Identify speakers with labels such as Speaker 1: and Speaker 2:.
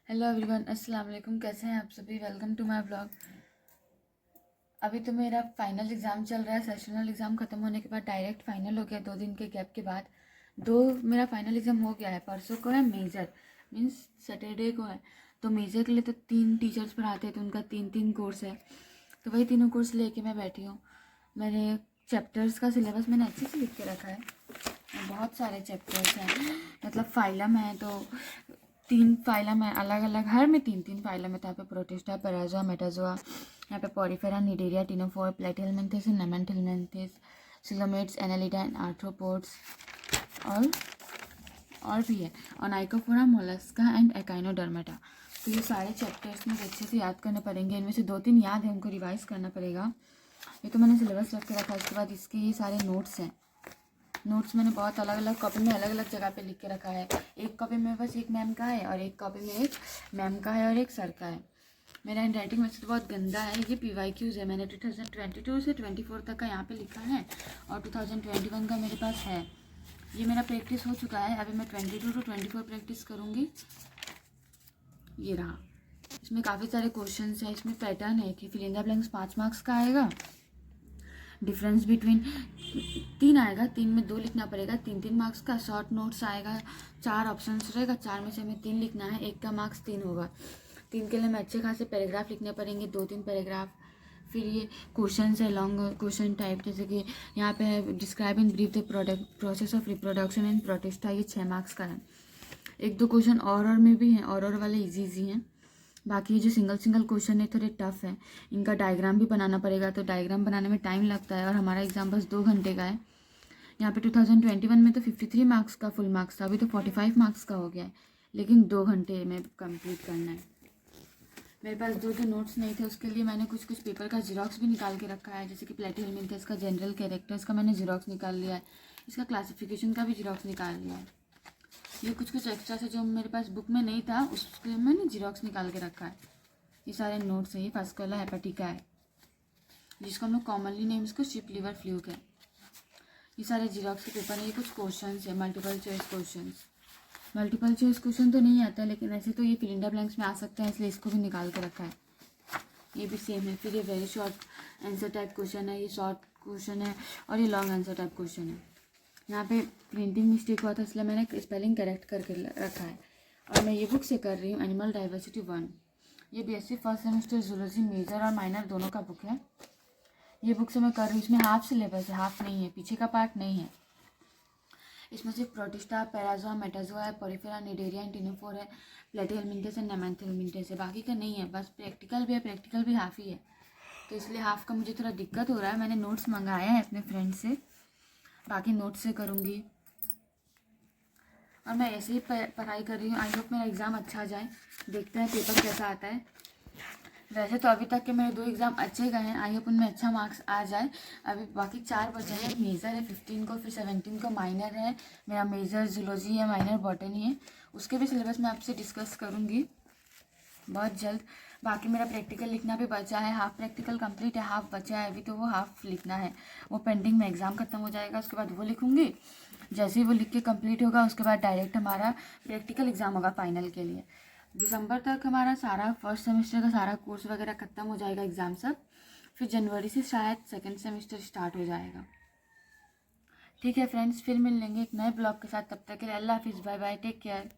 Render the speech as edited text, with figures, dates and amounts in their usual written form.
Speaker 1: Hello everyone, अस्सलाम वालेकुम। कैसे हैं आप सभी? Welcome to my blog. अभी तो मेरा फाइनल एग्ज़ाम चल रहा है। सेशनल एग्ज़ाम ख़त्म होने के बाद डायरेक्ट फाइनल हो गया 2 दिन के गैप के बाद। मेरा फाइनल एग्ज़ाम हो गया है। परसों को है मेजर, मीन्स सैटरडे को है। तो मेजर के लिए तो 3 टीचर्स पढ़ाते हैं, तो उनका 3 3 कोर्स है। तो वही तीनों कोर्स लेके मैं बैठी हूँ। मेरे चैप्टर्स का सिलेबस मैंने अच्छे से लिख के रखा है। बहुत सारे चैप्टर्स हैं, मतलब फाइलम है तो 3 फाइलम है अलग अलग, हर में 3 3 फाइलम है। तो यहाँ पे प्रोटिस्टा, पेराजोआ, मेटाजोआ, यहाँ पे Porifera, Cnidaria, ctenophore, Platyhelminthes, Nemathelminthes, coelomates, Annelida and arthropods और भी है, और नाइकोफोरा, मोलस्का एंड एकाइनोडर्मेटा। तो ये सारे चैप्टर्स मुझे अच्छे से याद करने पड़ेंगे। इनमें से 2 3 याद है, उनको रिवाइज करना पड़ेगा। ये तो मैंने सिलेबस रख के रखा है। उसके बाद इसके ये सारे नोट्स हैं। नोट्स मैंने बहुत अलग अलग कॉपी में अलग अलग जगह पे लिख के रखा है। एक कॉपी में बस एक मैम का है, और एक कॉपी में एक मैम का है और एक सर का है। मेरा हैंड राइटिंग वैसे तो बहुत गंदा है। ये PYQs है, मैंने 2022 से 24 तक का यहाँ पे लिखा है, और 2021 का मेरे पास है। ये मेरा प्रैक्टिस हो चुका है। अभी मैं 22 to 24 प्रैक्टिस करूँगी। ये रहा। इसमें काफ़ी सारे क्वेश्चन है। इसमें पैटर्न है कि fill in the blanks 5 marks का आएगा। डिफरेंस बिटवीन 3 आएगा, 3 में 2 लिखना पड़ेगा, 3 3 मार्क्स का। शॉर्ट नोट्स आएगा, 4 ऑप्शंस रहेगा, 4 में से हमें 3 लिखना है, एक का मार्क्स 3 होगा। 3 के लिए हमें अच्छे खासे पैराग्राफ लिखने पड़ेंगे, 2 3 पैराग्राफ। फिर ये क्वेश्चन है लॉन्ग क्वेश्चन टाइप, जैसे कि यहाँ पे है describe in brief the process of reproduction in protista, ये 6 मार्क्स का है। 1 2 क्वेश्चन और में भी हैं, और वाले इजी हैं। बाकी जो सिंगल सिंगल क्वेश्चन है थोड़े टफ है। इनका डायग्राम भी बनाना पड़ेगा, तो डायग्राम बनाने में टाइम लगता है, और हमारा एग्जाम बस 2 घंटे का है। यहाँ पे 2021 में तो 53 मार्क्स का फुल मार्क्स था, अभी तो 45 मार्क्स का हो गया है, लेकिन 2 घंटे में कंप्लीट करना है। मेरे पास 2 नोट्स नहीं थे, उसके लिए मैंने कुछ पेपर का जीरोक्स भी निकाल के रखा है। जैसे कि प्लेटिहेलमिन्थेस का जनरल कैरेक्टर्स का मैंने जीरोक्स निकाल लिया है, इसका क्लासिफिकेशन का भी जीरोक्स निकाल लिया है। ये कुछ एक्स्ट्रा से जो मेरे पास बुक में नहीं था, उसके मैंने जीरोक्स निकाल के रखा है। ये सारे नोट्स हैं। ये फास्कुलर हेपेटिका है, जिसको हम लोग कॉमनली नेम इसको शिप लिवर फ्लूक है। ये सारे जीरोक्स के पेपर हैं। ये कुछ क्वेश्चन है, मल्टीपल चॉइस क्वेश्चन तो नहीं आता है, लेकिन ऐसे तो ये फिल इन द ब्लैंक्स में आ सकते हैं, इसलिए इसको भी निकाल के रखा है। ये भी सेम है। फिर ये very short answer type question है, ये शॉर्ट क्वेश्चन है, और ये लॉन्ग आंसर टाइप क्वेश्चन है। यहाँ पे प्रिंटिंग मिस्टेक हुआ था, इसलिए मैंने स्पेलिंग करेक्ट करके रखा है। और मैं ये बुक से कर रही हूँ, एनिमल डाइवर्सिटी 1। ये BSc first semester zoology major और माइनर दोनों का बुक है। ये बुक से मैं कर रही हूँ। इसमें हाफ सिलेबस है, हाफ नहीं है, पीछे का पार्ट नहीं है। इसमें सिर्फ प्रोटिस्टा, पेराजोआ, मेटाजोआ है, पॉरीफेरा, निडेरिया एंड टिनोफोर है, प्लेटिहेलमिन्थेस एंड नेमेंथिलमिन्थेस है। बाकी का नहीं है, बस प्रैक्टिकल भी है, प्रैक्टिकल भी हाफ ही है। तो इसलिए हाफ का मुझे थोड़ा दिक्कत हो रहा है। मैंने नोट्स मंगाया है अपने फ्रेंड से, बाकी नोट्स से करूँगी। और मैं ऐसे ही पढ़ाई कर रही हूँ। आई होप मेरा एग्ज़ाम अच्छा जाए, देखते हैं पेपर कैसा आता है। वैसे तो अभी तक के मेरे 2 एग्ज़ाम अच्छे गए हैं, आई होप उनमें अच्छा मार्क्स आ जाए। अभी बाकी 4 बचे हैं। मेजर है 15 को, फिर 17 को माइनर है। मेरा मेजर जूलॉजी है, माइनर बॉटनी है। उसके भी सिलेबस मैं आपसे डिस्कस करूँगी बहुत जल्द। बाकी मेरा प्रैक्टिकल लिखना भी बचा है, हाफ प्रैक्टिकल कंप्लीट है, हाफ बचा है अभी, तो वो हाफ लिखना है। वो पेंडिंग में, एग्ज़ाम खत्म हो जाएगा उसके बाद वो लिखूँगी। जैसे ही वो लिख के कंप्लीट होगा, उसके बाद डायरेक्ट हमारा प्रैक्टिकल एग्ज़ाम होगा फाइनल के लिए। दिसंबर तक हमारा सारा फर्स्ट सेमेस्टर का सारा कोर्स वगैरह ख़त्म हो जाएगा, एग्ज़ाम सब। फिर जनवरी से शायद सेकेंड सेमेस्टर स्टार्ट हो जाएगा। ठीक है फ्रेंड्स, फिर मिल लेंगे एक नए ब्लॉग के साथ। तब तक के लिए अल्लाह हाफिज़, बाय बाय, टेक केयर।